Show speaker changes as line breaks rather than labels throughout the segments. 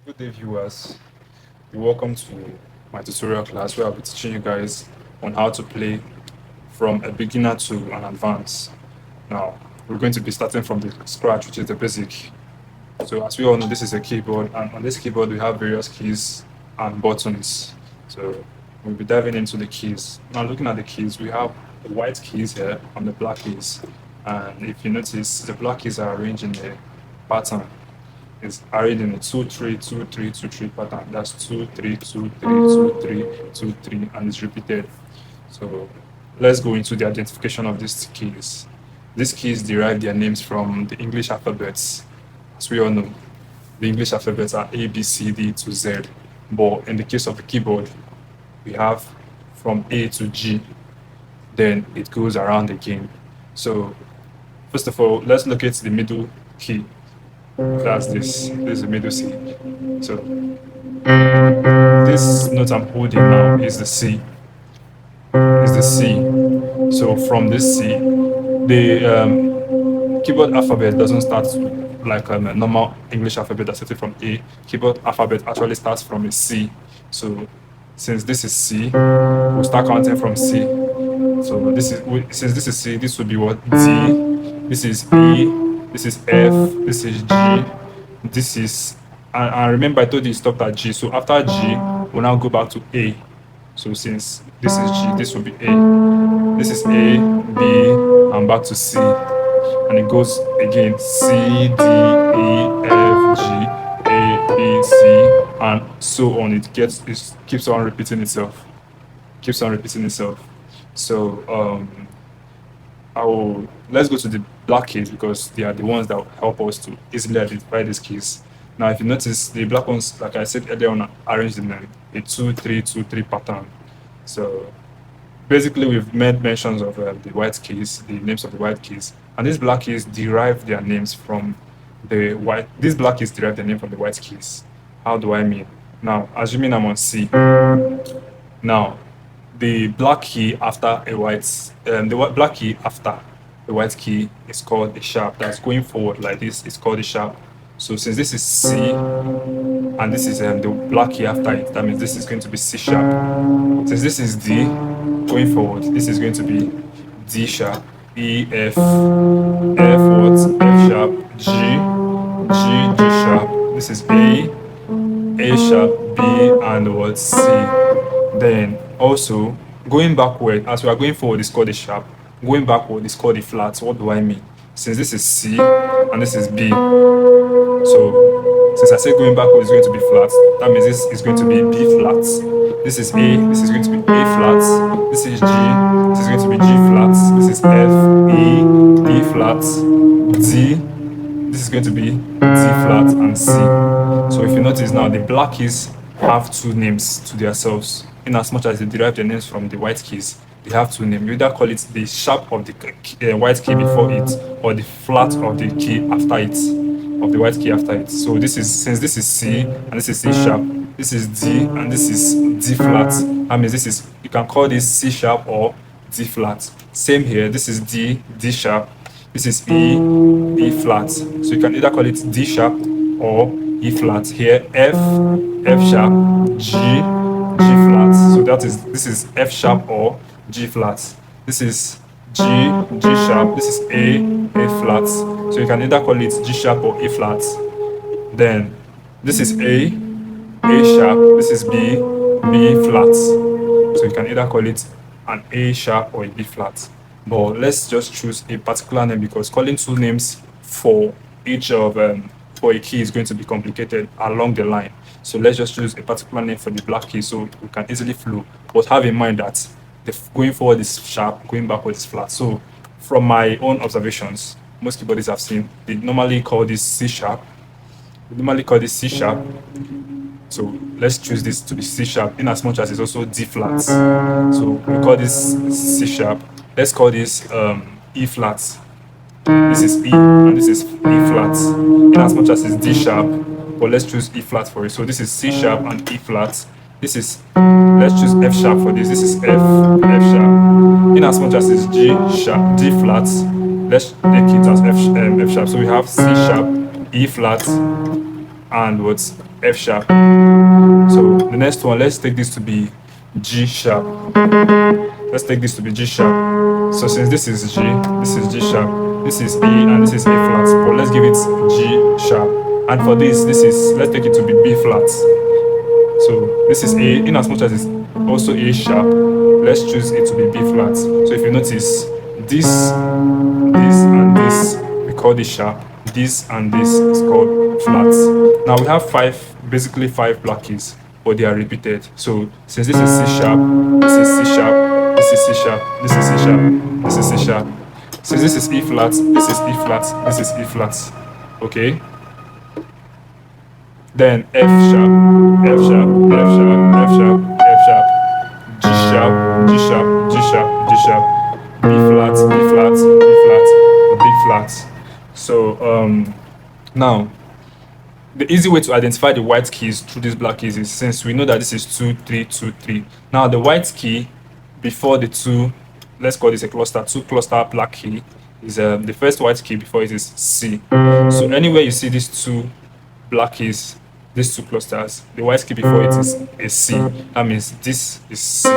Good day, viewers. You're welcome to my tutorial class where I'll be teaching you guys on how to play from a beginner to an advanced. Now, we're going to be starting from the scratch, which is the basic. So, as we all know, this is a keyboard, and on this keyboard, we have various keys and buttons. So, we'll be diving into the keys. Now, looking at the keys, we have the white keys here and the black keys. And if you notice, the black keys are arranged in a pattern is arranged in a 2 3 2 3 2 3 pattern. That's 2 3 2 3 2 3 2 3, and it's repeated. So let's go into the identification of these keys. These keys derive their names from the English alphabets. As we all know, the English alphabets are A, B, C, D to Z. But in the case of the keyboard, we have from A to G, then it goes around again. So first of all, let's look at the middle key. That's this. This is the middle C. So this note I'm holding now is the C. Is the C. So from this C, the keyboard alphabet doesn't start like a normal English alphabet that's started from A. Keyboard alphabet actually starts from a C. So since this is C, we'll start counting from C. So this is since this is C, this will be what? D. This is E. This is F. This is G. This is and remember I told you it stopped at G. So after G, we'll now go back to A. So since this is G, this will be A. This is A, B, and back to C. And it goes again C, D, E, F, G, A, B, C, and so on. It keeps on repeating itself. Keeps on repeating itself. So let's go to the black keys because they are the ones that help us to easily identify these keys. Now, if you notice, the black ones, like I said earlier on, are arranged in a 2 3 2 3 pattern. So basically, we've made mentions of the white keys, the names of the white keys, and these black keys derive their names from the white. These black keys derive their name from the white keys. How do I mean? Now, assuming I'm on C. Now, the black key after a black key after the white key is called a sharp. That's going forward like this is called a sharp. So since this is C and this is the black key after it, that means this is going to be C sharp. Since this is D, going forward, this is going to be D sharp, E, F, what? F sharp, G, G sharp. This is A sharp, B, and what? C. Then also going backward, as we are going forward, is called a sharp. Going backward is called a flat. What do I mean? Since this is C and this is B, so since I say going backward is going to be flat, that means this is going to be B flat. This is A, this is going to be A flat. This is G, this is going to be G flat. This is F, E, E flat. D, this is going to be D flat and C. So if you notice now, the black keys have two names to themselves. In as much as they derive their names from the white keys, they have two names. You either call it the sharp of the white key before it, or the flat of the key after it, of the white key after it. So this is since this is C and this is C sharp, this is D and this is D flat. That means this is you can call this C sharp or D flat. Same here. This is D sharp. This is E flat. So you can either call it D sharp or E flat. Here F sharp, G flat. So this is F sharp or G flat. This is G sharp. This is A flat. So you can either call it G sharp or A flat. Then this is A sharp. This is B flat. So you can either call it an A sharp or a B flat. But let's just choose a particular name because calling two names for each of for a key is going to be complicated along the line. So let's just choose a particular name for the black key so we can easily flow. But have in mind that going forward is sharp, going backward is flat. So from my own observations, most keyboardists I've seen, they normally call this C sharp. They normally call this C sharp. So let's choose this to be C sharp in as much as it's also D flat. So we call this C sharp. Let's call this E flat. This is E and this is E flat. In as much as it's D sharp, but let's choose E flat for it. So this is C sharp and E flat. This is let's choose F sharp for this. This is F sharp. In as much as it's G sharp, D flat, let's take it as F sharp. So we have C sharp, E flat, and what's F sharp. So the next one, let's take this to be G sharp. Let's take this to be G sharp. So since this is G, this is G sharp, this is A, and this is A flat. But let's give it G sharp. And for this is, let's take it to be B flat. So this is A, in as much as it's also A sharp, let's choose it to be B flat. So if you notice, this, and this, we call this sharp. This and this is called flats. Now we have basically five black keys, but they are repeated. So since this is C sharp, this is C sharp, this is C sharp, this is C sharp, this is C sharp. Since this is E flat, this is E flat, this is E flat. Okay. Then F sharp, F sharp, F sharp, F sharp, F sharp, G sharp, G sharp, G sharp, G sharp, B flat, B flat, B flat, B flat. So now the easy way to identify the white keys through these black keys is, since we know that this is 2, 3, 2, 3. Now the white key before the two, let's call this a cluster, 2 cluster black key, is the first white key before it is C. So anywhere you see these two black keys, these two clusters, the white key before it is a C. That means this is C,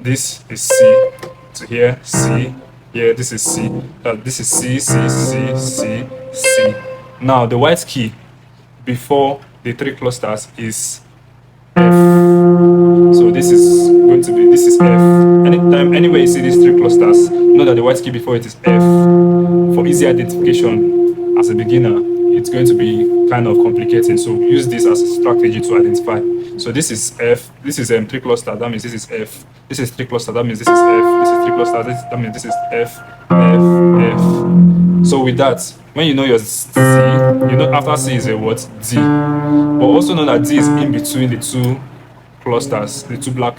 this is C, to here, C, here, this is C, this is C, C, C, C, C. Now the white key before the three clusters is F. So this is going to be, this is F. Anytime, anywhere you see these three clusters, know that the white key before it is F. For easy identification as a beginner, it's going to be kind of complicating. So use this as a strategy to identify. So this is F, this is three clusters, that means this is F. This is three clusters, that means this is F. This is three clusters, that means this is F, F, F. So with that, when you know your C, you know after C is a what? D. But also know that D is in between the two clusters, the two black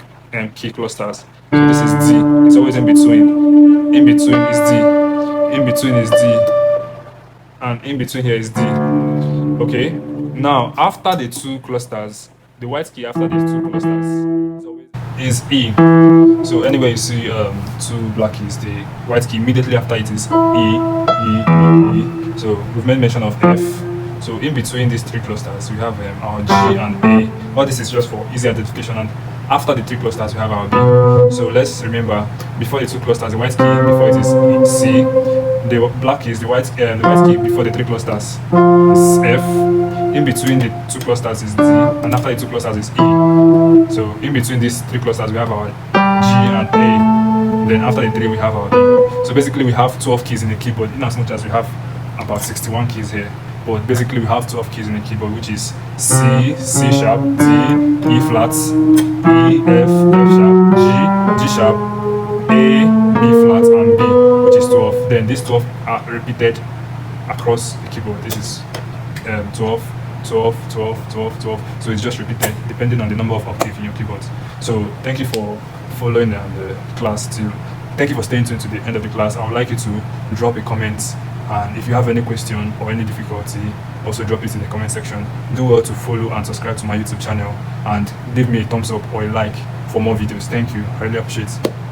key clusters. So this is D, it's always in between. In between is D, in between is D, and in between here is D. Okay, now after the two clusters, the white key after these two clusters is E. So anywhere you see two black keys, the white key immediately after it is E, E, E, E. So we've made mention of F. So in between these three clusters, we have our G and A. All this is just for easy identification. And after the three clusters, we have our B. So let's remember, before the two clusters, the white key before it is C. The black is the white key before the three clusters is F. In between the two clusters is D, and after the two clusters is E. So in between these three clusters we have our G and A. Then after the three we have our E. So basically we have 12 keys in the keyboard, in as much as we have about 61 keys here. But basically we have 12 keys in the keyboard, which is C, C sharp, D, E flat, E, F, F sharp, G, G sharp, A, B flat, and B, which is 12. Then these 12 are repeated across the keyboard. This is 12, 12, 12, 12, 12. So it's just repeated depending on the number of octaves in your keyboard. So thank you for following the class till. Thank you for staying tuned to the end of the class. I would like you to drop a comment, and if you have any question or any difficulty, also drop it in the comment section. Do well to follow and subscribe to my YouTube channel, and leave me a thumbs up or a like for more videos. Thank you. I really appreciate it.